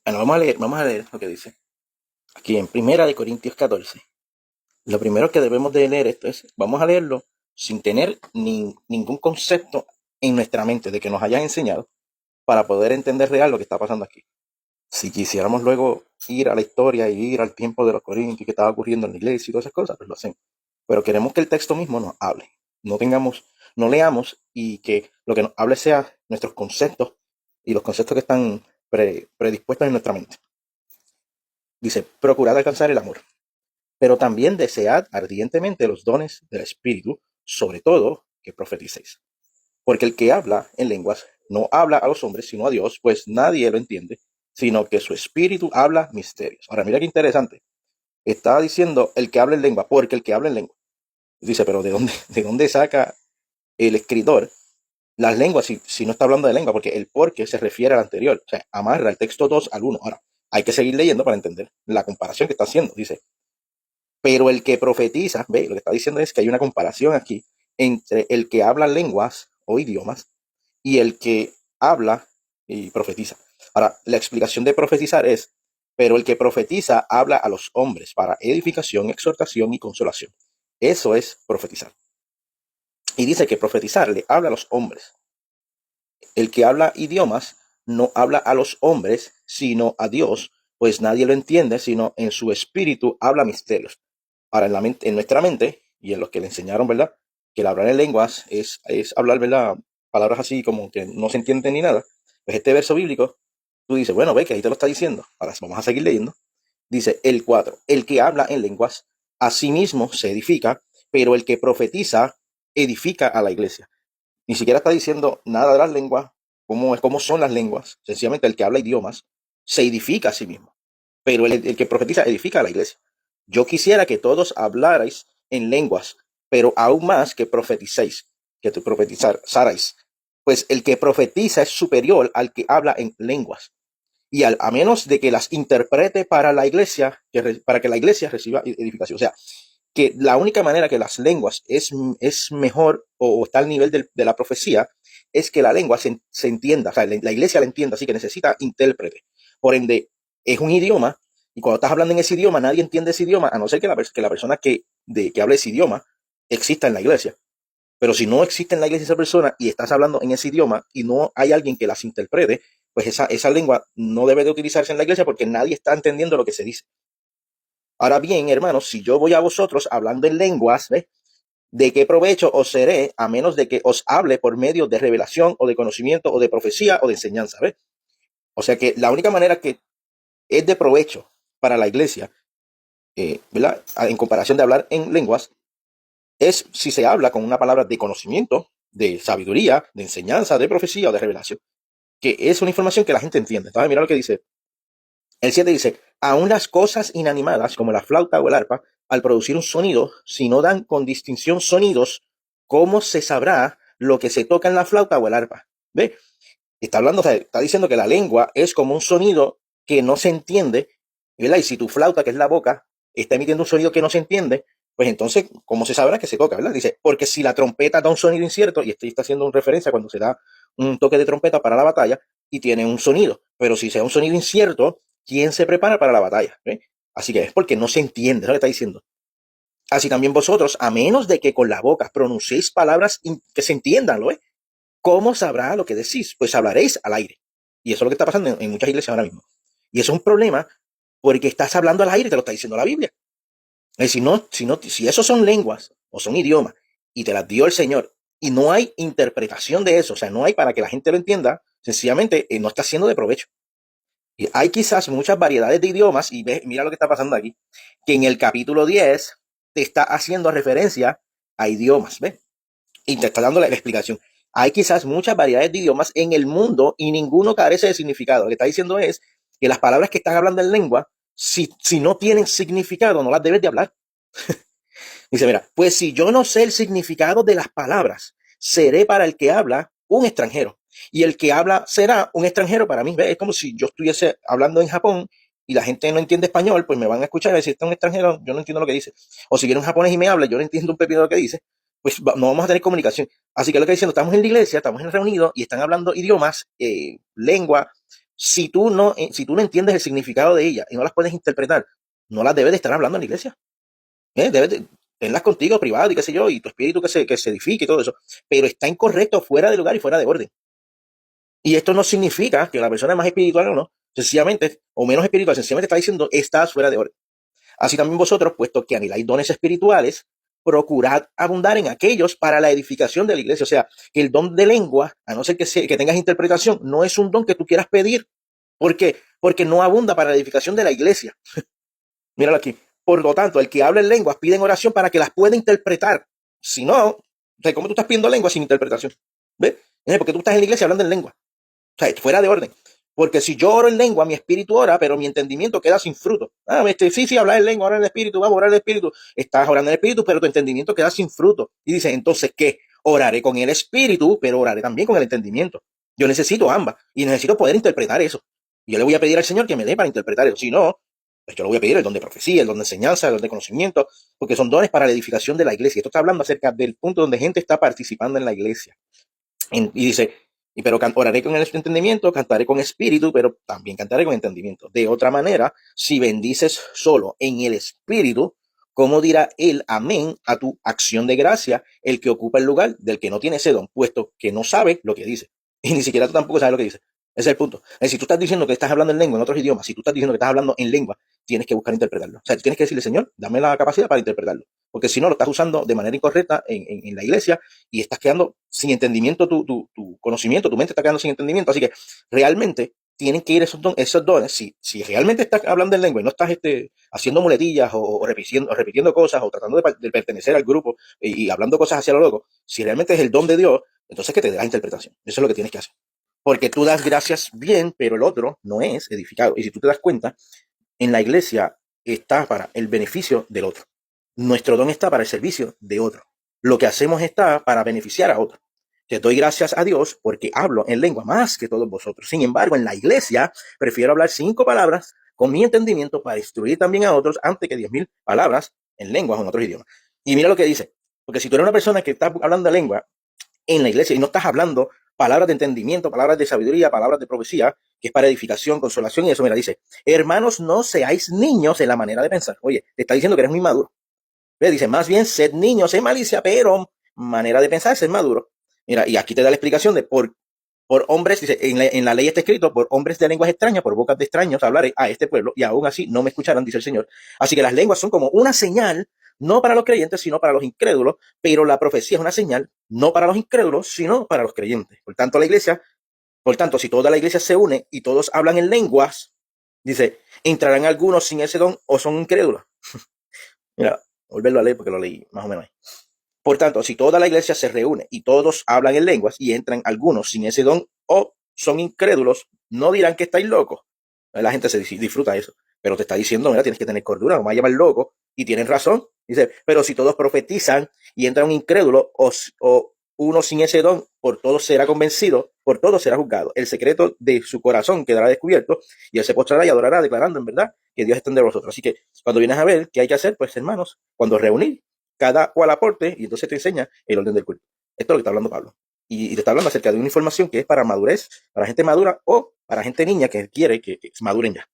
Bueno, vamos a leer lo que dice. Aquí en Primera de Corintios 14. Lo primero que debemos de leer esto es, vamos a leerlo sin tener ningún concepto en nuestra mente de que nos hayan enseñado para poder entender real lo que está pasando aquí. Si quisiéramos luego ir a la historia y ir al tiempo de los Corintios y qué estaba ocurriendo en la iglesia y todas esas cosas, pues lo hacemos. Pero queremos que el texto mismo nos hable. No leamos y que lo que nos hable sea nuestros conceptos y los conceptos que están predispuestos en nuestra mente. Dice, procurad alcanzar el amor, pero también desead ardientemente los dones del Espíritu, sobre todo que profeticéis. Porque el que habla en lenguas no habla a los hombres, sino a Dios, pues nadie lo entiende, sino que su Espíritu habla misterios. Ahora, mira qué interesante. Está diciendo el que habla en lengua, porque el que habla en lengua. Dice, pero de dónde saca el escritor las lenguas si no está hablando de lengua? Porque el porque se refiere al anterior. O sea, amarra el texto 2 al 1. Ahora, hay que seguir leyendo para entender la comparación que está haciendo. Dice, pero el que profetiza, ve, lo que está diciendo es que hay una comparación aquí entre el que habla lenguas o idiomas y el que habla y profetiza. Ahora, la explicación de profetizar es, pero el que profetiza habla a los hombres para edificación, exhortación y consolación. Eso es profetizar. Y dice que profetizar le habla a los hombres. El que habla idiomas no habla a los hombres, sino a Dios, pues nadie lo entiende, sino en su espíritu habla misterios. Ahora, en nuestra mente, y en los que le enseñaron, ¿verdad? Que el hablar en lenguas es hablar, ¿verdad? Palabras así como que no se entienden ni nada. Pues este verso bíblico, tú dices, bueno, ve que ahí te lo está diciendo. Ahora vamos a seguir leyendo. Dice el 4, el que habla en lenguas, a sí mismo se edifica, pero el que profetiza edifica a la iglesia. Ni siquiera está diciendo nada de las lenguas, cómo son las lenguas. Sencillamente el que habla idiomas se edifica a sí mismo, pero el que profetiza edifica a la iglesia. Yo quisiera que todos hablarais en lenguas, pero aún más que profeticéis, que tú profetizarais. Pues el que profetiza es superior al que habla en lenguas. Y a menos de que las interprete para la iglesia, para que la iglesia reciba edificación. O sea, que la única manera que las lenguas es mejor o está al nivel de la profecía es que la lengua se entienda, o sea, la iglesia la entienda, así que necesita intérprete. Por ende, es un idioma y cuando estás hablando en ese idioma, nadie entiende ese idioma, a no ser que la persona que hable ese idioma exista en la iglesia. Pero si no existe en la iglesia esa persona y estás hablando en ese idioma y no hay alguien que las interprete, pues esa lengua no debe de utilizarse en la iglesia porque nadie está entendiendo lo que se dice. Ahora bien, hermanos, si yo voy a vosotros hablando en lenguas, ¿ves? ¿De qué provecho os seré a menos de que os hable por medio de revelación o de conocimiento o de profecía o de enseñanza? ¿Ves? O sea que la única manera que es de provecho para la iglesia, ¿verdad? En comparación de hablar en lenguas, es si se habla con una palabra de conocimiento, de sabiduría, de enseñanza, de profecía o de revelación, que es una información que la gente entiende. Entonces, mira lo que dice. El 7 dice, aún las cosas inanimadas como la flauta o el arpa, al producir un sonido, si no dan con distinción sonidos, ¿cómo se sabrá lo que se toca en la flauta o el arpa? ¿Ve? Está hablando, o sea, está diciendo que la lengua es como un sonido que no se entiende, ¿verdad? Y si tu flauta, que es la boca, está emitiendo un sonido que no se entiende, pues entonces, ¿cómo se sabrá que se toca, verdad? Dice, porque si la trompeta da un sonido incierto, y estoy está haciendo una referencia cuando se da un toque de trompeta para la batalla y tiene un sonido, pero si se da un sonido incierto, ¿quién se prepara para la batalla? ¿Ve? Así que es porque no se entiende, ¿sabes lo que está diciendo? Así también vosotros, a menos de que con la boca pronunciéis palabras que se entiendan, ¿lo es? ¿Cómo sabrá lo que decís? Pues hablaréis al aire. Y eso es lo que está pasando en muchas iglesias ahora mismo. Y eso es un problema porque estás hablando al aire y te lo está diciendo la Biblia. Si eso son lenguas o son idiomas y te las dio el Señor y no hay interpretación de eso, o sea, no hay para que la gente lo entienda, sencillamente no está siendo de provecho. Y hay quizás muchas variedades de idiomas y mira lo que está pasando aquí, que en el capítulo 10 te está haciendo referencia a idiomas, ¿ves? Y te está dando la explicación. Hay quizás muchas variedades de idiomas en el mundo y ninguno carece de significado. Lo que está diciendo es que las palabras que están hablando en lengua, si no tienen significado, no las debes de hablar. Dice, mira, pues si yo no sé el significado de las palabras, seré para el que habla un extranjero. Y el que habla será un extranjero para mí. ¿Ves? Es como si yo estuviese hablando en Japón y la gente no entiende español, pues me van a escuchar y decir, este es un extranjero, yo no entiendo lo que dice. O si viene un japonés y me habla, yo no entiendo un pepino lo que dice, pues no vamos a tener comunicación. Así que lo que diciendo, estamos en la iglesia, estamos en el reunido y están hablando idiomas, lengua, si tú no entiendes el significado de ella y no las puedes interpretar, no las debes de estar hablando en la iglesia. Debes de tenerlas contigo privado y qué sé yo, y tu espíritu que se edifique y todo eso. Pero está incorrecto, fuera de lugar y fuera de orden. Y esto no significa que la persona es más espiritual o no, sencillamente, o menos espiritual, sencillamente está diciendo, estás fuera de orden. Así también vosotros, puesto que anheláis dones espirituales, procurad abundar en aquellos para la edificación de la iglesia. O sea, que el don de lengua, a no ser que tengas interpretación, no es un don que tú quieras pedir. ¿Por qué? Porque no abunda para la edificación de la iglesia. Míralo aquí. Por lo tanto, el que habla en lenguas pide en oración para que las pueda interpretar. Si no, ¿cómo tú estás pidiendo lenguas sin interpretación? ¿Ves? Porque tú estás en la iglesia hablando en lengua. O sea, fuera de orden. Porque si yo oro en lengua, mi espíritu ora, pero mi entendimiento queda sin fruto. Sí, hablar en lengua, orar en el espíritu, vamos a orar en el espíritu. Estás orando en el espíritu, pero tu entendimiento queda sin fruto. Y dice, entonces, ¿qué? Oraré con el espíritu, pero oraré también con el entendimiento. Yo necesito ambas y necesito poder interpretar eso. Y yo le voy a pedir al Señor que me dé para interpretar eso. Si no, pues yo le voy a pedir el don de profecía, el don de enseñanza, el don de conocimiento, porque son dones para la edificación de la iglesia. Esto está hablando acerca del punto donde gente está participando en la iglesia. Y dice, pero oraré con el entendimiento, cantaré con espíritu, pero también cantaré con entendimiento. De otra manera, si bendices solo en el espíritu, ¿cómo dirá el amén a tu acción de gracia el que ocupa el lugar del que no tiene ese don, puesto que no sabe lo que dice? Y ni siquiera tú tampoco sabes lo que dice. Ese es el punto. Si tú estás diciendo que estás hablando en lengua, en otros idiomas, si tú estás diciendo que estás hablando en lengua, tienes que buscar interpretarlo. O sea, tienes que decirle, Señor, dame la capacidad para interpretarlo. Porque si no, lo estás usando de manera incorrecta en la iglesia y estás quedando sin entendimiento tu conocimiento, tu mente está quedando sin entendimiento. Así que realmente tienen que ir esos dones. Si realmente estás hablando en lengua y no estás haciendo muletillas o repitiendo cosas o tratando de pertenecer al grupo y hablando cosas hacia lo loco, si realmente es el don de Dios, entonces que te dé la interpretación. Eso es lo que tienes que hacer. Porque tú das gracias bien, pero el otro no es edificado. Y si tú te das cuenta, en la iglesia está para el beneficio del otro. Nuestro don está para el servicio de otro. Lo que hacemos está para beneficiar a otro. Te doy gracias a Dios porque hablo en lengua más que todos vosotros. Sin embargo, en la iglesia prefiero hablar 5 palabras con mi entendimiento para instruir también a otros antes que 10,000 palabras en lenguas o en otros idiomas. Y mira lo que dice. Porque si tú eres una persona que está hablando lengua en la iglesia y no estás hablando palabras de entendimiento, palabras de sabiduría, palabras de profecía, que es para edificación, consolación y eso, mira, dice, hermanos, no seáis niños en la manera de pensar. Oye, te está diciendo que eres muy maduro. ¿Ves? Dice, más bien, sed niños en malicia, pero manera de pensar, sed maduro. Mira, y aquí te da la explicación de por hombres, dice, en la ley está escrito, por hombres de lenguas extrañas, por bocas de extraños, hablaré a este pueblo, y aún así no me escucharán, dice el Señor. Así que las lenguas son como una señal, no para los creyentes, sino para los incrédulos, pero la profecía es una señal, no para los incrédulos, sino para los creyentes. Por tanto, si toda la iglesia se une y todos hablan en lenguas, dice, entrarán algunos sin ese don o son incrédulos. Mira, volverlo a leer porque lo leí más o menos ahí. Por tanto, si toda la iglesia se reúne y todos hablan en lenguas y entran algunos sin ese don o son incrédulos, no dirán que estáis locos. La gente se disfruta eso, pero te está diciendo, mira, tienes que tener cordura, no me va a llamar loco, y tienen razón. Dice, pero si todos profetizan y entra un incrédulo o uno sin ese don, por todos será convencido, por todos será juzgado. El secreto de su corazón quedará descubierto y él se postrará y adorará, declarando en verdad que Dios está entre vosotros. Así que cuando vienes a ver qué hay que hacer, pues hermanos, cuando reunir, cada cual aporte y entonces te enseña el orden del culto. Esto es lo que está hablando Pablo. Y te está hablando acerca de una información que es para madurez, para gente madura o para gente niña que quiere que maduren ya.